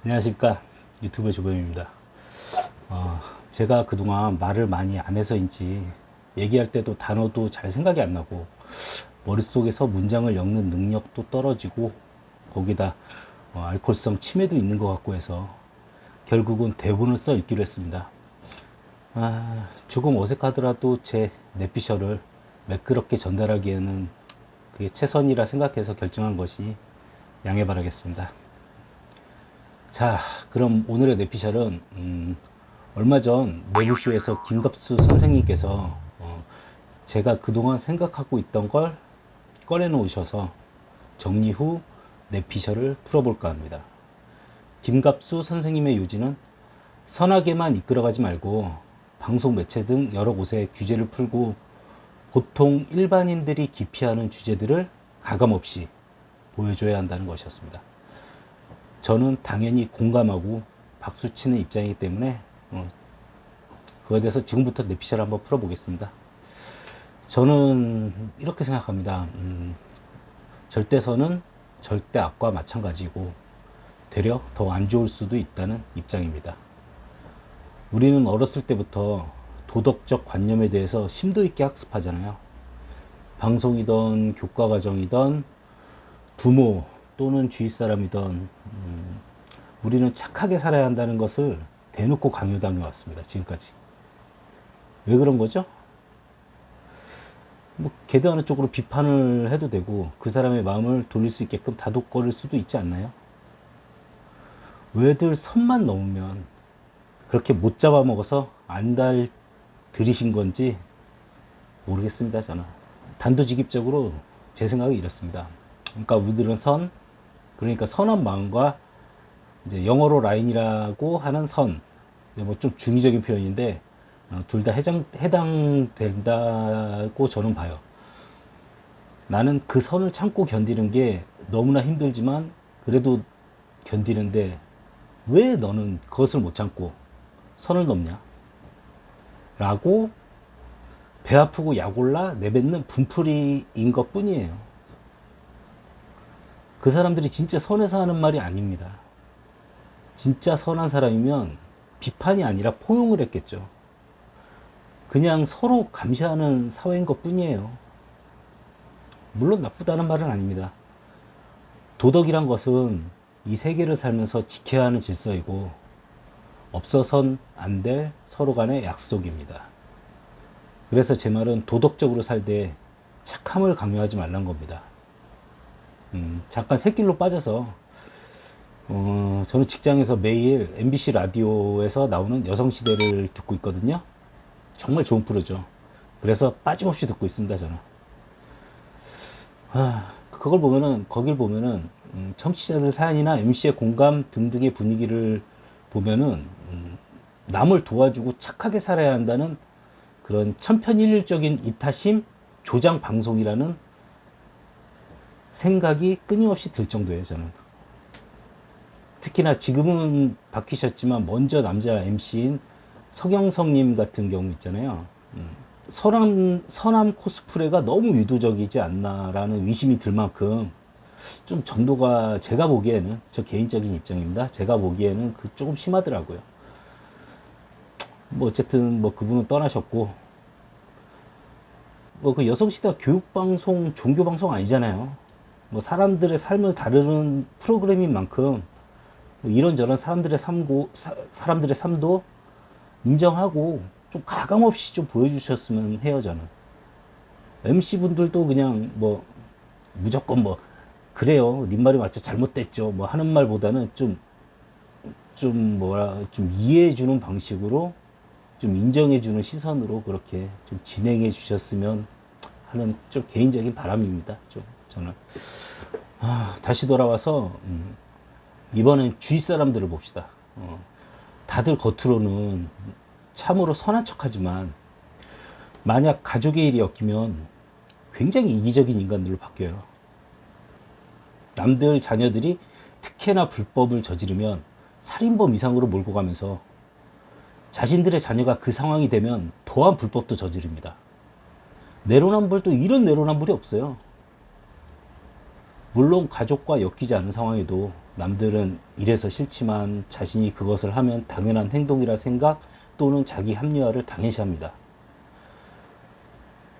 안녕하십니까, 유튜브 조범입니다. 제가 그동안 말을 많이 안 해서인지 얘기할 때도 단어도 잘 생각이 안 나고 머릿속에서 문장을 엮는 능력도 떨어지고 거기다 알코올성 치매도 있는 것 같고 해서 결국은 대본을 써 읽기로 했습니다. 조금 어색하더라도 제 내피셜을 매끄럽게 전달하기에는 그게 최선이라 생각해서 결정한 것이 양해 바라겠습니다. 자, 그럼 오늘의 내피셜은 얼마 전 매부쇼에서 김갑수 선생님께서 제가 그동안 생각하고 있던 걸 꺼내놓으셔서 정리 후 내피셜을 풀어볼까 합니다. 김갑수 선생님의 요지는 선하게만 이끌어가지 말고 방송 매체 등 여러 곳에 규제를 풀고 보통 일반인들이 기피하는 주제들을 가감없이 보여줘야 한다는 것이었습니다. 저는 당연히 공감하고 박수치는 입장이기 때문에 그거에 대해서 지금부터 내피셜 한번 풀어보겠습니다. 저는 이렇게 생각합니다. 절대선은 절대악과 마찬가지고 되려 더 안 좋을 수도 있다는 입장입니다. 우리는 어렸을 때부터 도덕적 관념에 대해서 심도 있게 학습하잖아요. 방송이든 교과과정이든 부모 또는 주위 사람이든 우리는 착하게 살아야 한다는 것을 대놓고 강요당해 왔습니다. 지금까지. 왜 그런 거죠? 뭐 개도하는 쪽으로 비판을 해도 되고 그 사람의 마음을 돌릴 수 있게끔 다독거릴 수도 있지 않나요? 왜들 선만 넘으면 그렇게 못 잡아먹어서 안달 들이신 건지 모르겠습니다. 저는 단도직입적으로 제 생각이 이렇습니다. 그러니까 우리들은 그러니까 선한 마음과 이제 영어로 라인이라고 하는 선, 뭐 좀 중의적인 표현인데 둘 다 해당된다고 저는 봐요. 나는 그 선을 참고 견디는 게 너무나 힘들지만 그래도 견디는데 왜 너는 그것을 못 참고 선을 넘냐? 라고 배 아프고 약 올라 내뱉는 분풀이인 것 뿐이에요. 그 사람들이 진짜 선해서 하는 말이 아닙니다. 진짜 선한 사람이면 비판이 아니라 포용을 했겠죠. 그냥 서로 감시하는 사회인 것 뿐이에요. 물론 나쁘다는 말은 아닙니다. 도덕이란 것은 이 세계를 살면서 지켜야 하는 질서이고 없어선 안 될 서로 간의 약속입니다. 그래서 제 말은 도덕적으로 살되 착함을 강요하지 말란 겁니다. 잠깐 새길로 빠져서 저는 직장에서 매일 MBC 라디오에서 나오는 여성시대를 듣고 있거든요. 정말 좋은 프로죠. 그래서 빠짐없이 듣고 있습니다. 저는 거길 보면은 청취자들 사연이나 MC의 공감 등등의 분위기를 보면은 남을 도와주고 착하게 살아야 한다는 그런 천편일률적인 이타심 조장 방송이라는 생각이 끊임없이 들 정도예요. 저는 특히나 지금은 바뀌셨지만 먼저 남자 MC인 서경석님 같은 경우 있잖아요. 선함 코스프레가 너무 의도적이지 않나라는 의심이 들 만큼 좀 정도가 제가 보기에는, 저 개인적인 입장입니다. 제가 보기에는 조금 심하더라고요. 뭐 어쨌든 뭐 그분은 떠나셨고 뭐 그 여성시대가 교육방송, 종교방송 아니잖아요. 뭐 사람들의 삶을 다루는 프로그램인 만큼 뭐 이런저런 사람들의 삶도 인정하고 좀 가감없이 좀 보여주셨으면 해요. 저는 MC분들도 그냥 뭐 무조건 뭐 그래요, 님 말이 맞죠, 잘못됐죠 뭐 하는 말보다는 좀 이해해주는 방식으로 좀 인정해주는 시선으로 그렇게 좀 진행해 주셨으면 하는 좀 개인적인 바람입니다. 좀 저는 다시 돌아와서 이번엔 주위 사람들을 봅시다. 다들 겉으로는 참으로 선한 척하지만 만약 가족의 일이 엮이면 굉장히 이기적인 인간들로 바뀌어요. 남들 자녀들이 특혜나 불법을 저지르면 살인범 이상으로 몰고 가면서 자신들의 자녀가 그 상황이 되면 더한 불법도 저지릅니다. 내로남불도 이런 내로남불이 없어요. 물론 가족과 엮이지 않은 상황에도 남들은 이래서 싫지만 자신이 그것을 하면 당연한 행동이라 생각 또는 자기 합리화를 당연시합니다.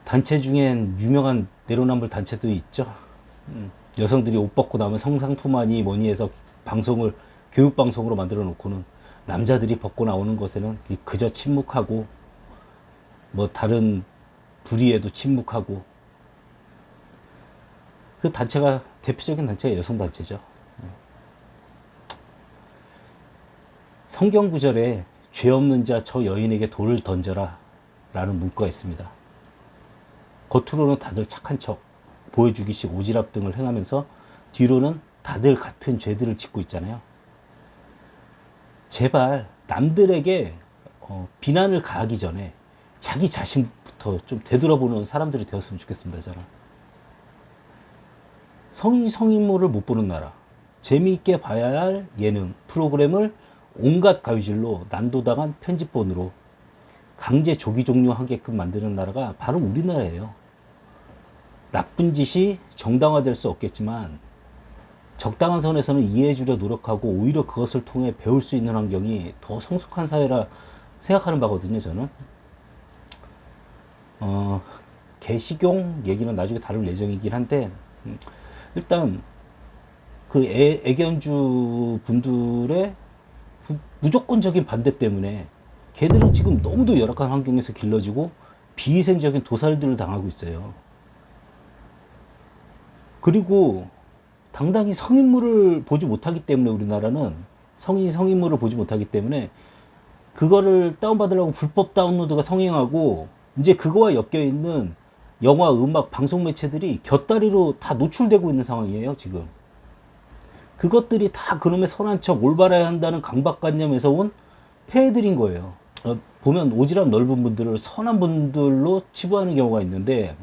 단체 중엔 유명한 내로남불 단체도 있죠. 여성들이 옷 벗고 나면 성상품하니 뭐니 해서 방송을 교육방송으로 만들어 놓고는 남자들이 벗고 나오는 것에는 그저 침묵하고 뭐 다른 불의에도 침묵하고, 그 단체가 대표적인 단체가 여성단체죠. 성경 구절에 죄 없는 자 저 여인에게 돌을 던져라 라는 문구가 있습니다. 겉으로는 다들 착한 척 보여주기식 오지랖 등을 행하면서 뒤로는 다들 같은 죄들을 짓고 있잖아요. 제발 남들에게 비난을 가하기 전에 자기 자신부터 좀 되돌아보는 사람들이 되었으면 좋겠습니다. 저는 성인 성인물을 못 보는 나라, 재미있게 봐야 할 예능 프로그램을 온갖 가위질로 난도당한 편집본으로 강제 조기 종료하게끔 만드는 나라가 바로 우리나라예요. 나쁜 짓이 정당화될 수 없겠지만 적당한 선에서는 이해해 주려 노력하고 오히려 그것을 통해 배울 수 있는 환경이 더 성숙한 사회라 생각하는 바거든요. 저는 개식용 얘기는 나중에 다룰 예정이긴 한데, 일단 그 애견주 분들의 무조건적인 반대 때문에 걔들은 지금 너무도 열악한 환경에서 길러지고 비위생적인 도살들을 당하고 있어요. 그리고 당당히 성인물을 보지 못하기 때문에, 우리나라는 성인이 성인물을 보지 못하기 때문에 그거를 다운받으려고 불법 다운로드가 성행하고, 이제 그거와 엮여있는 영화, 음악, 방송 매체들이 곁다리로 다 노출되고 있는 상황이에요, 지금. 그것들이 다 그놈의 선한 척 올바라야 한다는 강박관념에서 온 폐해들인 거예요. 보면 오지랖 넓은 분들을 선한 분들로 치부하는 경우가 있는데,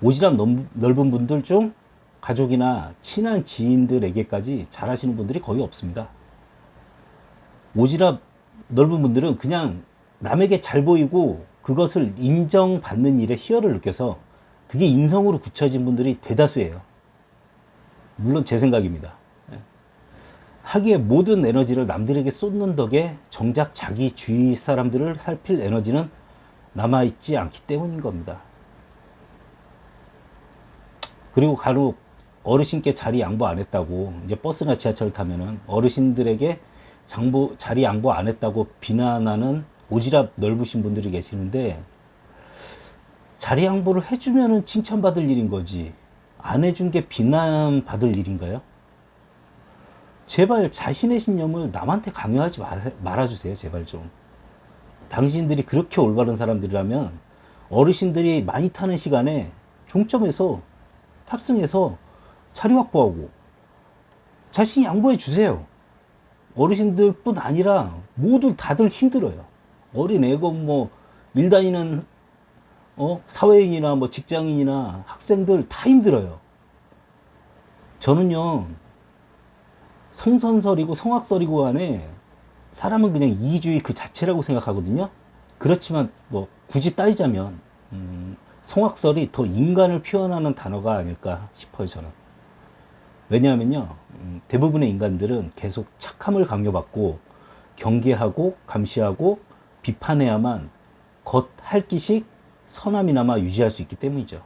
오지랖 넓은 분들 중 가족이나 친한 지인들에게까지 잘하시는 분들이 거의 없습니다. 오지랖 넓은 분들은 그냥 남에게 잘 보이고 그것을 인정받는 일에 희열을 느껴서 그게 인성으로 굳혀진 분들이 대다수예요. 물론 제 생각입니다. 하기에 모든 에너지를 남들에게 쏟는 덕에 정작 자기 주위 사람들을 살필 에너지는 남아있지 않기 때문인 겁니다. 그리고 간혹 어르신께 자리 양보 안 했다고, 이제 버스나 지하철을 타면은 어르신들에게 자리 양보 안 했다고 비난하는 오지랖 넓으신 분들이 계시는데, 자리 양보를 해주면은 칭찬받을 일인 거지 안 해준 게 비난받을 일인가요? 제발 자신의 신념을 남한테 강요하지 말아주세요. 제발 좀. 당신들이 그렇게 올바른 사람들이라면 어르신들이 많이 타는 시간에 종점에서 탑승해서 자리 확보하고 자신이 양보해 주세요. 어르신들 뿐 아니라 모두 다들 힘들어요. 어린애고 뭐 일 다니는 사회인이나 뭐 직장인이나 학생들 다 힘들어요. 저는요, 성선설이고 성악설이고 간에 사람은 그냥 이기주의 그 자체라고 생각하거든요. 그렇지만 뭐 굳이 따지자면 성악설이 더 인간을 표현하는 단어가 아닐까 싶어요, 저는. 왜냐하면요, 대부분의 인간들은 계속 착함을 강요받고 경계하고 감시하고 비판해야만 겉핥기식 선함이나마 유지할 수 있기 때문이죠.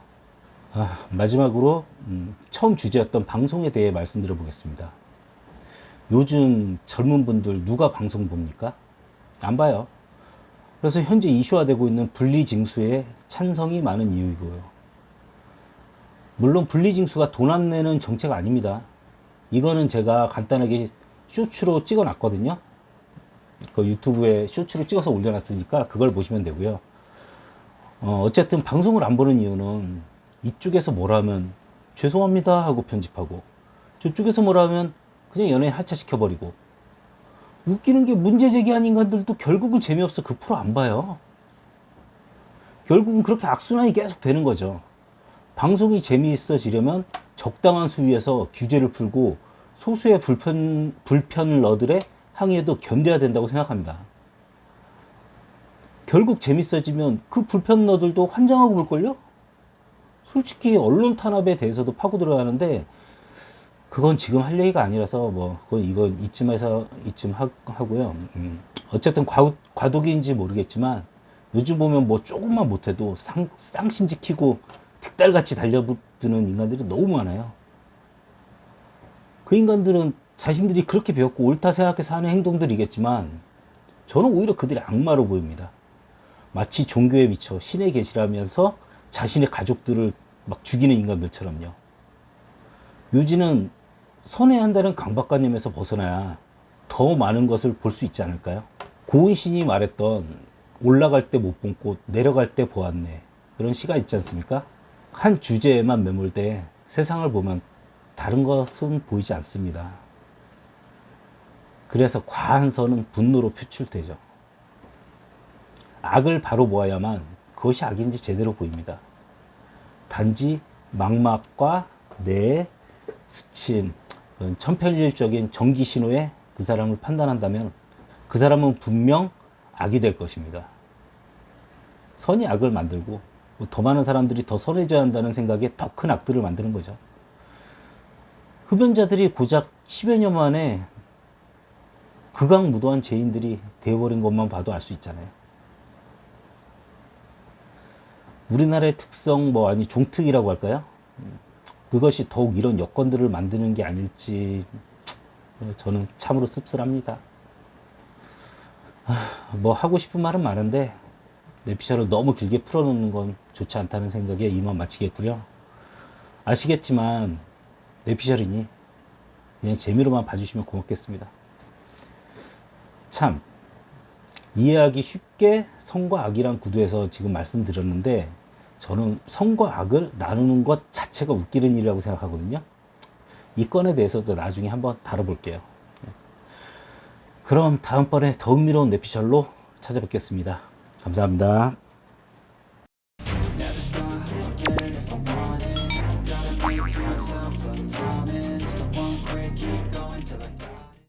마지막으로 처음 주제였던 방송에 대해 말씀드려 보겠습니다. 요즘 젊은 분들 누가 방송 봅니까? 안 봐요. 그래서 현재 이슈화되고 있는 분리징수에 찬성이 많은 이유이고요. 물론 분리징수가 돈 안 내는 정책 아닙니다. 이거는 제가 간단하게 쇼츠로 찍어 놨거든요. 그 유튜브에 쇼츠로 찍어서 올려놨으니까 그걸 보시면 되고요. 어쨌든 방송을 안 보는 이유는 이쪽에서 뭐라면 죄송합니다 하고 편집하고, 저쪽에서 뭐라면 그냥 연예인 하차시켜버리고, 웃기는 게 문제 제기한 인간들도 결국은 재미없어 그 프로 안 봐요. 결국은 그렇게 악순환이 계속 되는 거죠. 방송이 재미있어지려면 적당한 수위에서 규제를 풀고 소수의 불편러들의 항의에도 견뎌야 된다고 생각합니다. 결국 재밌어지면 그 불편러들도 환장하고 볼걸요? 솔직히 언론 탄압에 대해서도 파고 들어가는데 그건 지금 할 얘기가 아니라서 뭐 그건 이건 이쯤에서 이쯤 하고요. 어쨌든 과도기인지 모르겠지만 요즘 보면 뭐 조금만 못해도 쌍심 지키고 득달같이 달려붙는 인간들이 너무 많아요. 그 인간들은 자신들이 그렇게 배웠고 옳다 생각해서 하는 행동들이겠지만 저는 오히려 그들이 악마로 보입니다. 마치 종교에 미쳐 신의 계시라면서 자신의 가족들을 막 죽이는 인간들처럼요. 묘지는 선회한다는 강박관념에서 벗어나야 더 많은 것을 볼 수 있지 않을까요? 고은신이 말했던 올라갈 때 못 본 꽃, 내려갈 때 보았네. 그런 시가 있지 않습니까? 한 주제에만 매몰돼 세상을 보면 다른 것은 보이지 않습니다. 그래서 과한 선은 분노로 표출되죠. 악을 바로 보아야만 그것이 악인지 제대로 보입니다. 단지 망막과 뇌에 스친 천편일적인 전기 신호에 그 사람을 판단한다면 그 사람은 분명 악이 될 것입니다. 선이 악을 만들고 더 많은 사람들이 더 선해져야 한다는 생각에 더 큰 악들을 만드는 거죠. 흡연자들이 고작 10여 년 만에 극악무도한 죄인들이 되어버린 것만 봐도 알 수 있잖아요. 우리나라의 특성 아니 종특이라고 할까요? 그것이 더욱 이런 여건들을 만드는 게 아닐지 저는 참으로 씁쓸합니다. 뭐 하고 싶은 말은 많은데 뇌피셜을 너무 길게 풀어놓는 건 좋지 않다는 생각에 이만 마치겠고요. 아시겠지만 뇌피셜이니 그냥 재미로만 봐주시면 고맙겠습니다. 참 이해하기 쉽게 선과 악이란 구도에서 지금 말씀드렸는데 저는 선과 악을 나누는 것 자체가 웃기는 일이라고 생각하거든요. 이 건에 대해서도 나중에 한번 다뤄볼게요. 그럼 다음번에 더 흥미로운 뇌피셜로 찾아뵙겠습니다. 감사합니다. to myself a promise I won't quit, keep going till I got